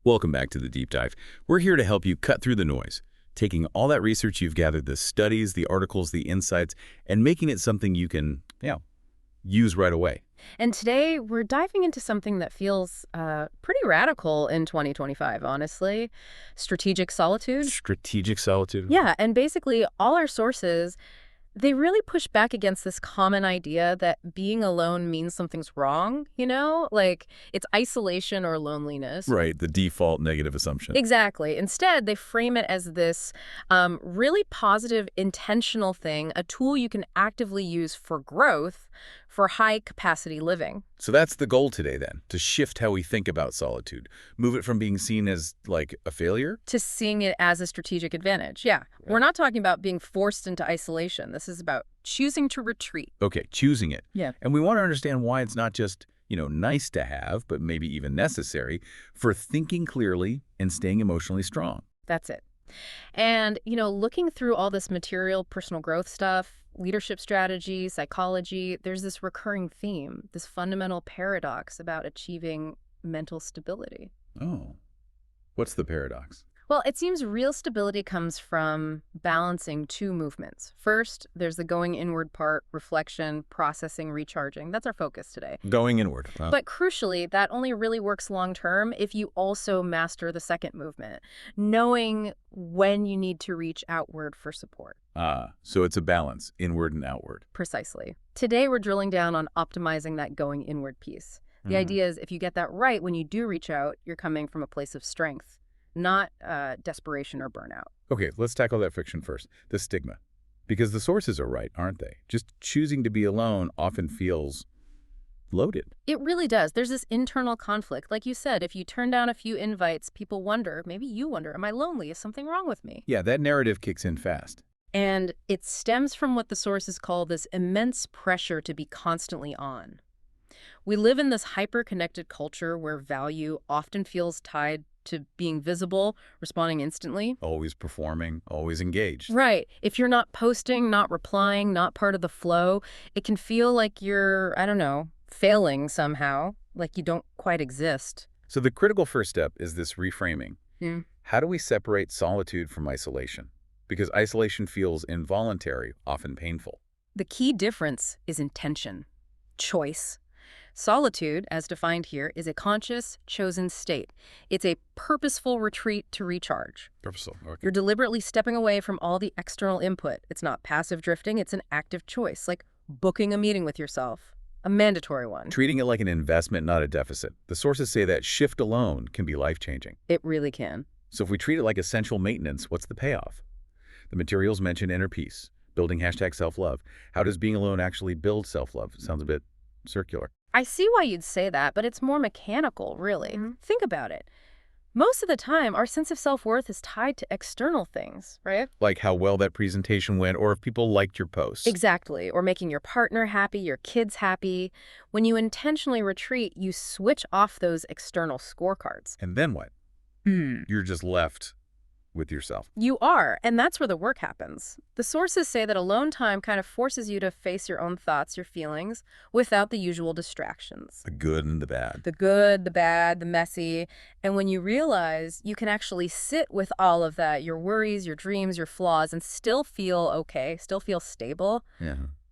Welcome back to the Deep Dive. We're here to help you cut through the noise, taking all that research you've gathered, the studies, the articles, the insights, and making it something you can, use right away. And today we're diving into something that feels pretty radical in 2025, honestly. Strategic solitude. Strategic solitude? Yeah, and basically all our sources, they really push back against this common idea that being alone means something's wrong, Like it's isolation or loneliness. Right, the default negative assumption. Exactly. Instead, they frame it as this really positive, intentional thing, a tool you can actively use for growth, for high-capacity living. So that's the goal today, then, to shift how we think about solitude. Move it from being seen as, like, a failure? To seeing it as a strategic advantage, yeah. We're not talking about being forced into isolation. This is about choosing to retreat. Okay, choosing it. Yeah. And we want to understand why it's not just, nice to have, but maybe even necessary for thinking clearly and staying emotionally strong. That's it. And, looking through all this material, personal growth stuff, leadership strategy, psychology, there's this recurring theme, this fundamental paradox about achieving mental stability. Oh, what's the paradox? Well, it seems real stability comes from balancing two movements. First, there's the going inward part, reflection, processing, recharging. That's our focus today. Going inward. Wow. But crucially, that only really works long-term if you also master the second movement, knowing when you need to reach outward for support. So it's a balance, inward and outward. Precisely. Today, we're drilling down on optimizing that going inward piece. The idea is if you get that right, when you do reach out, you're coming from a place of strength, not desperation or burnout. Okay, let's tackle that friction first, the stigma. Because the sources are right, aren't they? Just choosing to be alone often feels loaded. It really does. There's this internal conflict. Like you said, if you turn down a few invites, people wonder, maybe you wonder, am I lonely? Is something wrong with me? Yeah, that narrative kicks in fast. And it stems from what the sources call this immense pressure to be constantly on. We live in this hyper-connected culture where value often feels tied to being visible, responding instantly. Always performing, always engaged. Right. If you're not posting, not replying, not part of the flow, it can feel like you're, failing somehow, like you don't quite exist. So the critical first step is this reframing. Yeah. How do we separate solitude from isolation? Because isolation feels involuntary, often painful. The key difference is intention, choice. Solitude, as defined here, is a conscious, chosen state. It's a purposeful retreat to recharge. Purposeful, okay. You're deliberately stepping away from all the external input. It's not passive drifting, it's an active choice, like booking a meeting with yourself, a mandatory one. Treating it like an investment, not a deficit. The sources say that shift alone can be life-changing. It really can. So if we treat it like essential maintenance, what's the payoff? The materials mention inner peace, building #self-love. How does being alone actually build self-love? It sounds a bit circular. I see why you'd say that, but it's more mechanical, really. Think about it. Most of the time, our sense of self-worth is tied to external things, right? Like how well that presentation went, or if people liked your post. Exactly. Or making your partner happy, your kids happy. When you intentionally retreat, you switch off those external scorecards. And then what? You're just left with yourself. You are, and that's where the work happens. The sources say that alone time kind of forces you to face your own thoughts, your feelings, without the usual distractions. The good and the bad. The good, the bad, the messy. And when you realize you can actually sit with all of that, your worries, your dreams, your flaws, and still feel okay, still feel stable,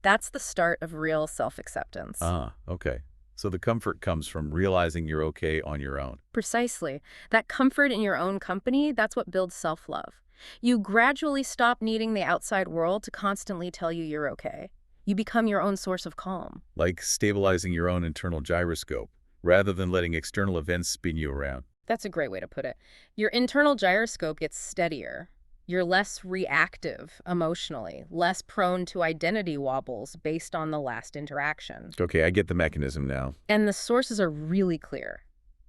that's the start of real self-acceptance. Okay. So the comfort comes from realizing you're okay on your own. Precisely. That comfort in your own company, that's what builds self-love. You gradually stop needing the outside world to constantly tell you you're okay. You become your own source of calm. Like stabilizing your own internal gyroscope, rather than letting external events spin you around. That's a great way to put it. Your internal gyroscope gets steadier. You're less reactive emotionally, less prone to identity wobbles based on the last interaction. Okay, I get the mechanism now. And the sources are really clear.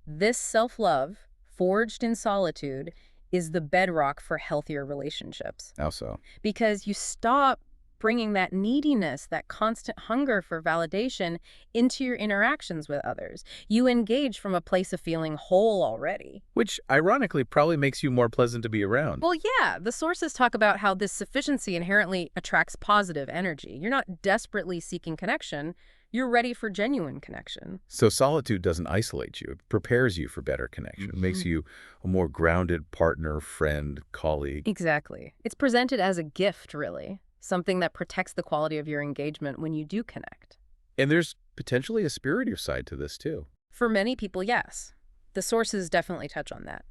This self-love, forged in solitude, is the bedrock for healthier relationships. How so? Because you stop bringing that neediness, that constant hunger for validation into your interactions with others. You engage from a place of feeling whole already. Which, ironically, probably makes you more pleasant to be around. Well, yeah, the sources talk about how this sufficiency inherently attracts positive energy. You're not desperately seeking connection. you're ready for genuine connection. So solitude doesn't isolate you. It prepares you for better connection. It makes you a more grounded partner, friend, colleague. Exactly. It's presented as a gift, really, something that protects the quality of your engagement when you do connect. And there's potentially a spiritual side to this, too. For many people, yes. The sources definitely touch on that.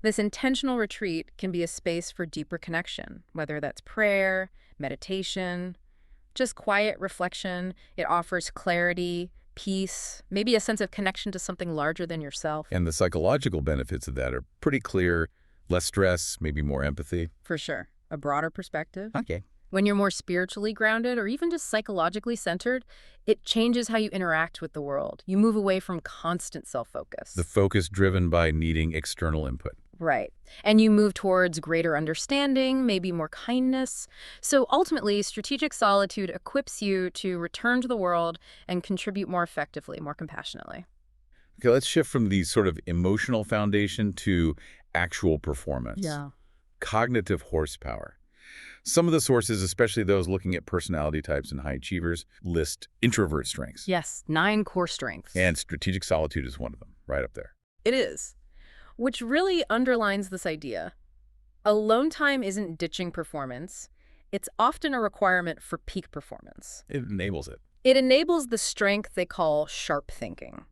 This intentional retreat can be a space for deeper connection, whether that's prayer, meditation, just quiet reflection. It offers clarity, peace, maybe a sense of connection to something larger than yourself. And the psychological benefits of that are pretty clear. Less stress, maybe more empathy. For sure. A broader perspective. Okay. When you're more spiritually grounded or even just psychologically centered, it changes how you interact with the world. You move away from constant self-focus. The focus driven by needing external input. Right. And you move towards greater understanding, maybe more kindness. So ultimately, strategic solitude equips you to return to the world and contribute more effectively, more compassionately. Okay, let's shift from the sort of emotional foundation to actual performance. Cognitive horsepower. Some of the sources, especially those looking at personality types and high achievers, list introvert strengths. Yes, 9 core strengths. And strategic solitude is one of them, right up there. It is. Which really underlines this idea. Alone time isn't ditching performance. It's often a requirement for peak performance. It enables it. It enables the strength they call sharp thinking.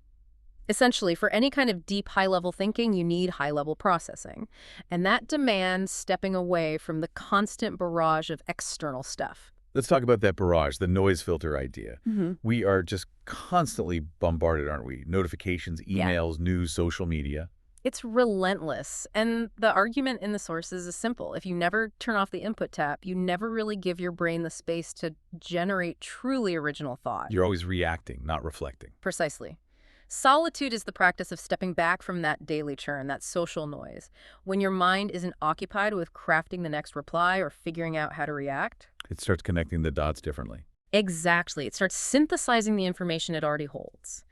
Essentially, for any kind of deep, high-level thinking, you need high-level processing. And that demands stepping away from the constant barrage of external stuff. Let's talk about that barrage, the noise filter idea. We are just constantly bombarded, aren't we? Notifications, emails, news, social media. It's relentless. And the argument in the sources is simple. If you never turn off the input tap, you never really give your brain the space to generate truly original thought. You're always reacting, not reflecting. Precisely. Solitude is the practice of stepping back from that daily churn, that social noise. When your mind isn't occupied with crafting the next reply or figuring out how to react. It starts connecting the dots differently. Exactly. It starts synthesizing the information it already holds.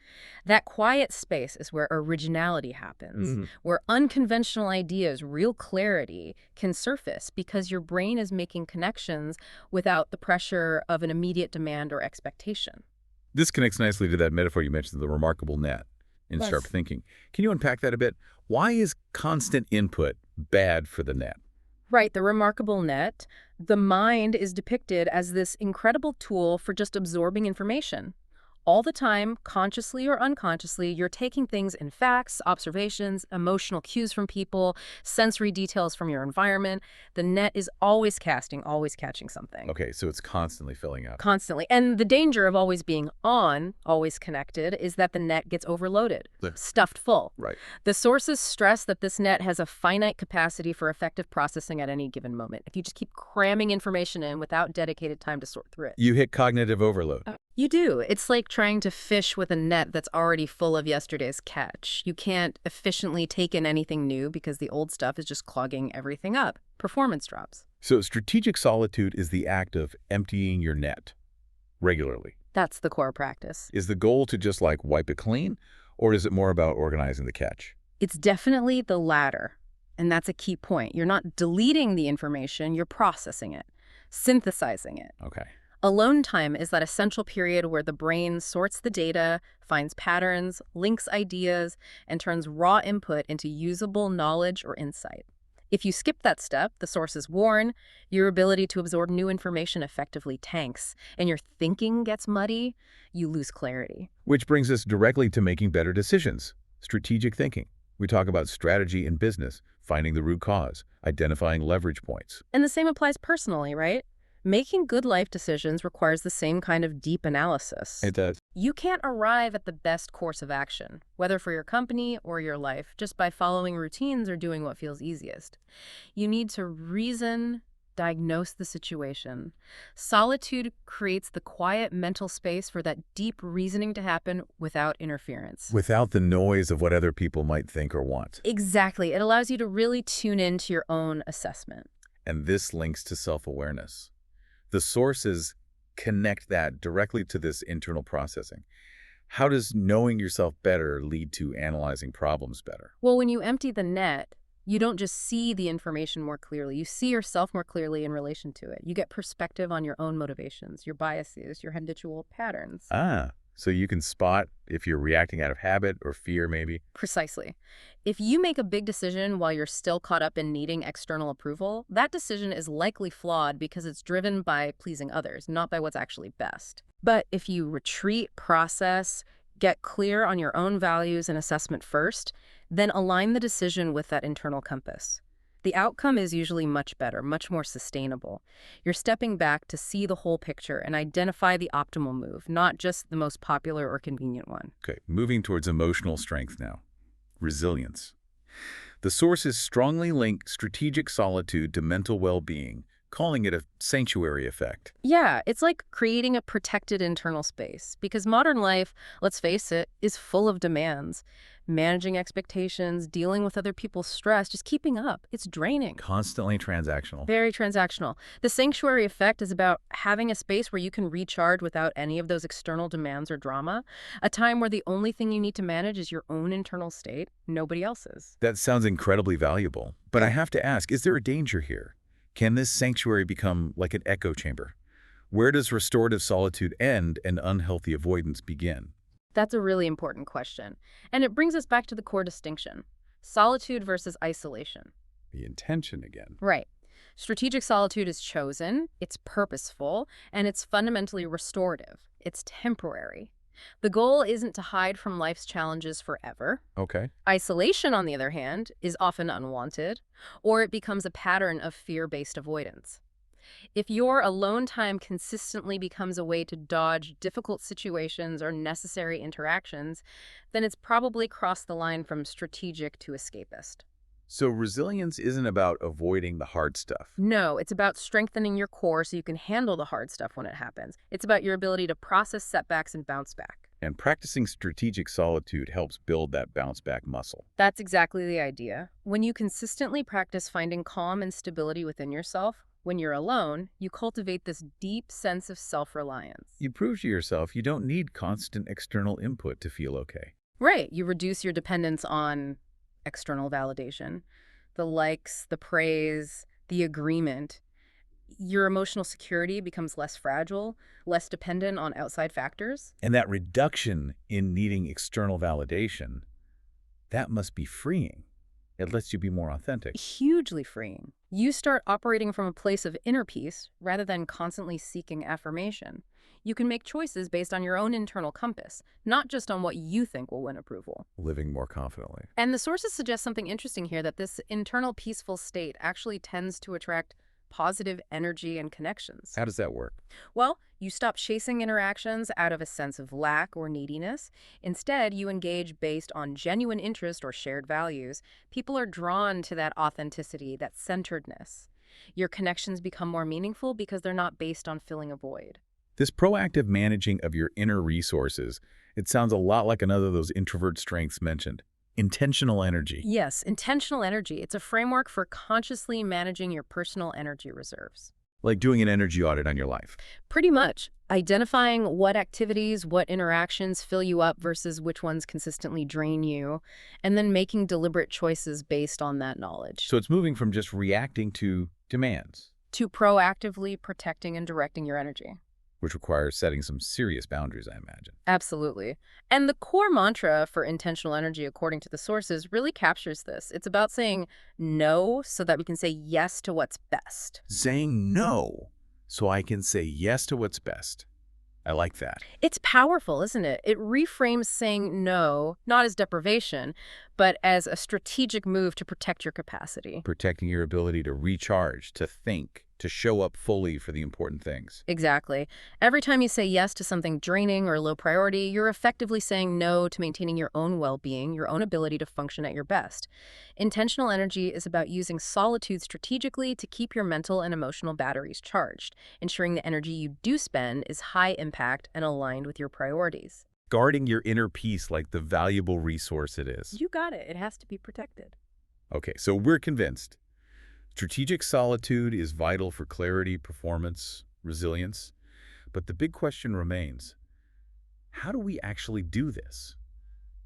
That quiet space is where originality happens, where unconventional ideas, real clarity, can surface because your brain is making connections without the pressure of an immediate demand or expectation. This connects nicely to that metaphor you mentioned, the remarkable net in sharp thinking. Can you unpack that a bit? Why is constant input bad for the net? Right, the remarkable net. The mind is depicted as this incredible tool for just absorbing information. All the time, consciously or unconsciously, you're taking things in facts, observations, emotional cues from people, sensory details from your environment. The net is always casting, always catching something. Okay, so it's constantly filling up. Constantly. And the danger of always being on, always connected, is that the net gets overloaded, stuffed full. Right. The sources stress that this net has a finite capacity for effective processing at any given moment. If you just keep cramming information in without dedicated time to sort through it. You hit cognitive overload. You do. It's like trying to fish with a net that's already full of yesterday's catch. You can't efficiently take in anything new because the old stuff is just clogging everything up. Performance drops. So strategic solitude is the act of emptying your net regularly. That's the core practice. Is the goal to just like wipe it clean, or is it more about organizing the catch? It's definitely the latter. And that's a key point. You're not deleting the information, you're processing it, synthesizing it. Okay. Alone time is that essential period where the brain sorts the data, finds patterns, links ideas, and turns raw input into usable knowledge or insight. If you skip that step, the sources warn, your ability to absorb new information effectively tanks, and your thinking gets muddy, you lose clarity. Which brings us directly to making better decisions. Strategic thinking. We talk about strategy in business, finding the root cause, identifying leverage points. And the same applies personally, right? Making good life decisions requires the same kind of deep analysis. It does. You can't arrive at the best course of action, whether for your company or your life, just by following routines or doing what feels easiest. You need to reason, diagnose the situation. Solitude creates the quiet mental space for that deep reasoning to happen without interference. Without the noise of what other people might think or want. Exactly. It allows you to really tune into your own assessment. And this links to self-awareness. The sources connect that directly to this internal processing. How does knowing yourself better lead to analyzing problems better? Well, when you empty the net, You don't just see the information more clearly. You see yourself more clearly in relation to it. You get perspective on your own motivations, your biases, your habitual patterns. Ah, so you can spot if you're reacting out of habit or fear, maybe? Precisely. If you make a big decision while you're still caught up in needing external approval, that decision is likely flawed because it's driven by pleasing others, not by what's actually best. But if you retreat, process, get clear on your own values and assessment first, then align the decision with that internal compass. The outcome is usually much better, much more sustainable. You're stepping back to see the whole picture and identify the optimal move, not just the most popular or convenient one. Okay, moving towards emotional strength now. Resilience. The sources strongly link strategic solitude to mental well-being, calling it a sanctuary effect. Yeah, it's like creating a protected internal space because modern life, let's face it, is full of demands. Managing expectations, dealing with other people's stress, just keeping up. It's draining. Constantly transactional. Very transactional. The sanctuary effect is about having a space where you can recharge without any of those external demands or drama, a time where the only thing you need to manage is your own internal state, nobody else's. That sounds incredibly valuable, but I have to ask, is there a danger here? Can this sanctuary become like an echo chamber? Where does restorative solitude end and unhealthy avoidance begin? That's a really important question. And it brings us back to the core distinction: solitude versus isolation. The intention again. Right. Strategic solitude is chosen, it's purposeful, and it's fundamentally restorative. It's temporary. The goal isn't to hide from life's challenges forever. Okay. Isolation, on the other hand, is often unwanted, or it becomes a pattern of fear-based avoidance. If your alone time consistently becomes a way to dodge difficult situations or necessary interactions, then it's probably crossed the line from strategic to escapist. So resilience isn't about avoiding the hard stuff. No, it's about strengthening your core so you can handle the hard stuff when it happens. It's about your ability to process setbacks and bounce back. And practicing strategic solitude helps build that bounce-back muscle. That's exactly the idea. When you consistently practice finding calm and stability within yourself, when you're alone, you cultivate this deep sense of self-reliance. You prove to yourself you don't need constant external input to feel okay. Right. You reduce your dependence on external validation, the likes, the praise, the agreement. Your emotional security becomes less fragile, less dependent on outside factors. And that reduction in needing external validation, that must be freeing. It lets you be more authentic. Hugely freeing. You start operating from a place of inner peace rather than constantly seeking affirmation. You can make choices based on your own internal compass, not just on what you think will win approval. Living more confidently. And the sources suggest something interesting here, that this internal peaceful state actually tends to attract positive energy and connections. How does that work? Well, you stop chasing interactions out of a sense of lack or neediness. Instead, you engage based on genuine interest or shared values. People are drawn to that authenticity, that centeredness. Your connections become more meaningful because they're not based on filling a void. This proactive managing of your inner resources, it sounds a lot like another of those introvert strengths mentioned. Intentional energy. Yes, intentional energy. It's a framework for consciously managing your personal energy reserves. Like doing an energy audit on your life. Pretty much. Identifying what activities, what interactions fill you up versus which ones consistently drain you, and then making deliberate choices based on that knowledge. So it's moving from just reacting to demands. To proactively protecting and directing your energy. Which requires setting some serious boundaries, I imagine. Absolutely. And the core mantra for intentional energy, according to the sources, really captures this. It's about saying no so that we can say yes to what's best. Saying no so I can say yes to what's best. I like that. It's powerful, isn't it? It reframes saying no, not as deprivation, but as a strategic move to protect your capacity. Protecting your ability to recharge, to think, to show up fully for the important things. Exactly. Every time you say yes to something draining or low priority, you're effectively saying no to maintaining your own well-being, your own ability to function at your best. Intentional energy is about using solitude strategically to keep your mental and emotional batteries charged, ensuring the energy you do spend is high impact and aligned with your priorities. Guarding your inner peace like the valuable resource it is. You got it. It has to be protected. Okay, so we're convinced. Strategic solitude is vital for clarity, performance, resilience. But the big question remains, how do we actually do this?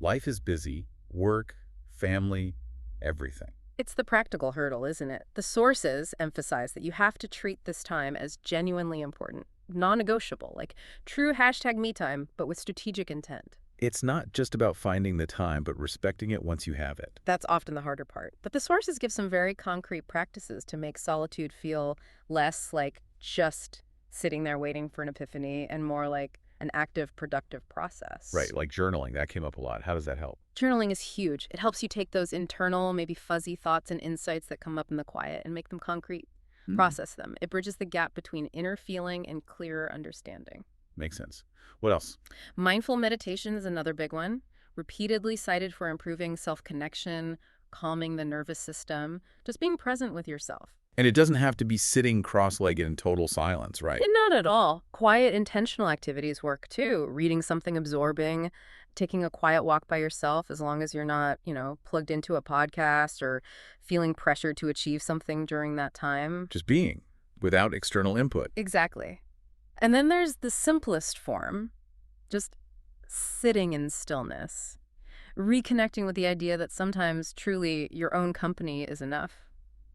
Life is busy, work, family, everything. It's the practical hurdle, isn't it? The sources emphasize that you have to treat this time as genuinely important, non-negotiable, like true #me time, but with strategic intent. It's not just about finding the time, but respecting it once you have it. That's often the harder part. But the sources give some very concrete practices to make solitude feel less like just sitting there waiting for an epiphany and more like an active, productive process. Right, like journaling. That came up a lot. How does that help? Journaling is huge. It helps you take those internal, maybe fuzzy thoughts and insights that come up in the quiet and make them concrete. Process them. It bridges the gap between inner feeling and clearer understanding. Makes sense. What else? Mindful meditation is another big one, repeatedly cited for improving self-connection, calming the nervous system, just being present with yourself. And it doesn't have to be sitting cross-legged in total silence, right? And not at all. Quiet, intentional activities work too. Reading something absorbing, taking a quiet walk by yourself, as long as you're not, plugged into a podcast or feeling pressured to achieve something during that time. Just being, without external input. Exactly. And then there's the simplest form, just sitting in stillness, reconnecting with the idea that sometimes truly your own company is enough,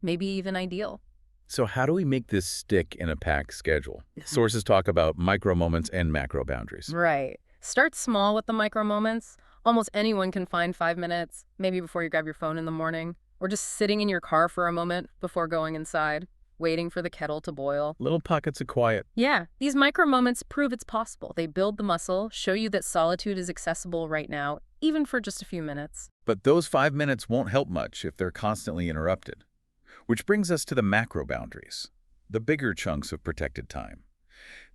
maybe even ideal. So how do we make this stick in a packed schedule? Sources talk about micro moments and macro boundaries. Right. Start small with the micro moments. Almost anyone can find 5 minutes, maybe before you grab your phone in the morning, or just sitting in your car for a moment before going inside, waiting for the kettle to boil. Little pockets of quiet. Yeah, these micro moments prove it's possible. They build the muscle, show you that solitude is accessible right now, even for just a few minutes. But those 5 minutes won't help much if they're constantly interrupted. Which brings us to the macro boundaries, the bigger chunks of protected time.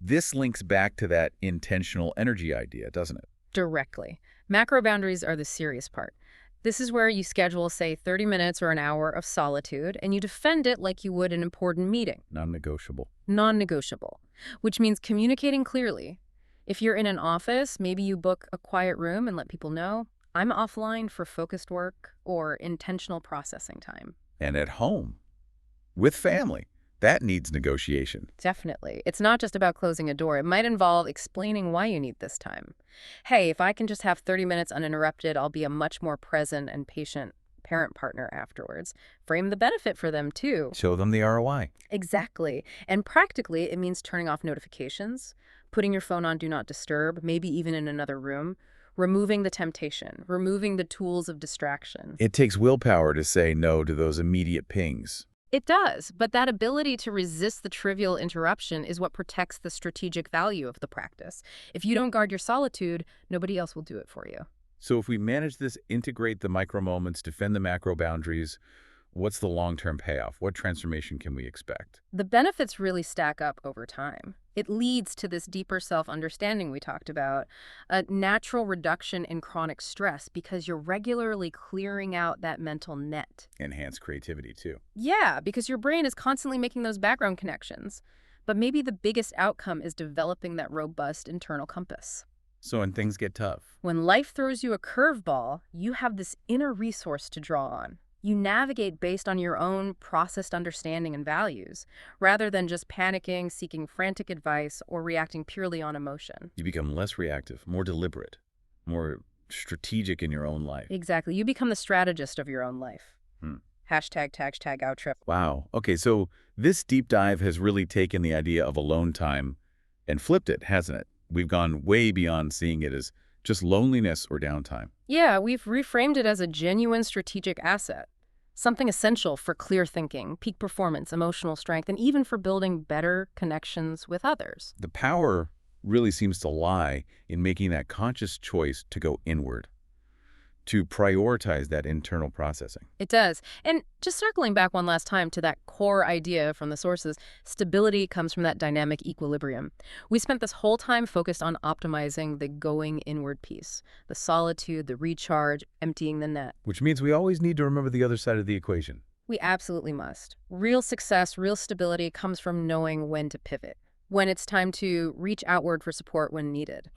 This links back to that intentional energy idea, doesn't it? Directly. Macro boundaries are the serious part. This is where you schedule, say, 30 minutes or an hour of solitude, and you defend it like you would an important meeting. Non-negotiable. Non-negotiable, which means communicating clearly. If you're in an office, maybe you book a quiet room and let people know, I'm offline for focused work or intentional processing time. And at home, with family, that needs negotiation. Definitely. It's not just about closing a door. It might involve explaining why you need this time. Hey, if I can just have 30 minutes uninterrupted, I'll be a much more present and patient parent partner afterwards. Frame the benefit for them, too. Show them the ROI. Exactly. And practically, it means turning off notifications, putting your phone on Do Not Disturb, maybe even in another room, removing the temptation, removing the tools of distraction. It takes willpower to say no to those immediate pings. It does, but that ability to resist the trivial interruption is what protects the strategic value of the practice. If you don't guard your solitude, nobody else will do it for you. So if we manage this, integrate the micro moments, defend the macro boundaries, what's the long-term payoff? What transformation can we expect? The benefits really stack up over time. It leads to this deeper self-understanding we talked about, a natural reduction in chronic stress because you're regularly clearing out that mental net. Enhance creativity, too. Yeah, because your brain is constantly making those background connections. But maybe the biggest outcome is developing that robust internal compass. So when things get tough. When life throws you a curveball, you have this inner resource to draw on. You navigate based on your own processed understanding and values, rather than just panicking, seeking frantic advice, or reacting purely on emotion. You become less reactive, more deliberate, more strategic in your own life. Exactly. You become the strategist of your own life. Hashtag outtrip. Wow. Okay, so this deep dive has really taken the idea of alone time and flipped it, hasn't it? We've gone way beyond seeing it as just loneliness or downtime. Yeah, we've reframed it as a genuine strategic asset. Something essential for clear thinking, peak performance, emotional strength, and even for building better connections with others. The power really seems to lie in making that conscious choice to go inward, to prioritize that internal processing. It does. And just circling back one last time to that core idea from the sources, stability comes from that dynamic equilibrium. We spent this whole time focused on optimizing the going inward piece, the solitude, the recharge, emptying the net. Which means we always need to remember the other side of the equation. We absolutely must. Real success, real stability comes from knowing when to pivot, when it's time to reach outward for support when needed.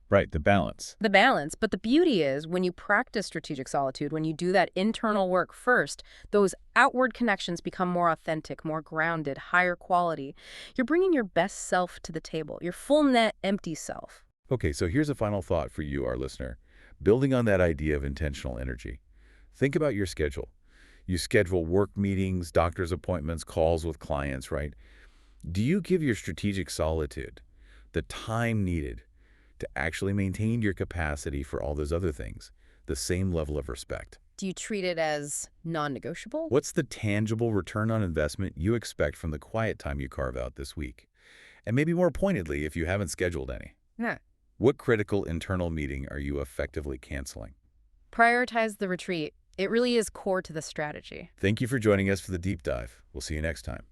Right, the balance. The balance. But the beauty is when you practice strategic solitude, when you do that internal work first, those outward connections become more authentic, more grounded, higher quality. You're bringing your best self to the table, your full net, empty self. Okay, so here's a final thought for you, our listener. Building on that idea of intentional energy. Think about your schedule. You schedule work meetings, doctor's appointments, calls with clients, right? Do you give your strategic solitude the time needed to actually maintain your capacity for all those other things, the same level of respect? Do you treat it as non-negotiable? What's the tangible return on investment you expect from the quiet time you carve out this week? And maybe more pointedly, if you haven't scheduled any. Yeah. What critical internal meeting are you effectively canceling? Prioritize the retreat. It really is core to the strategy. Thank you for joining us for the deep dive. We'll see you next time.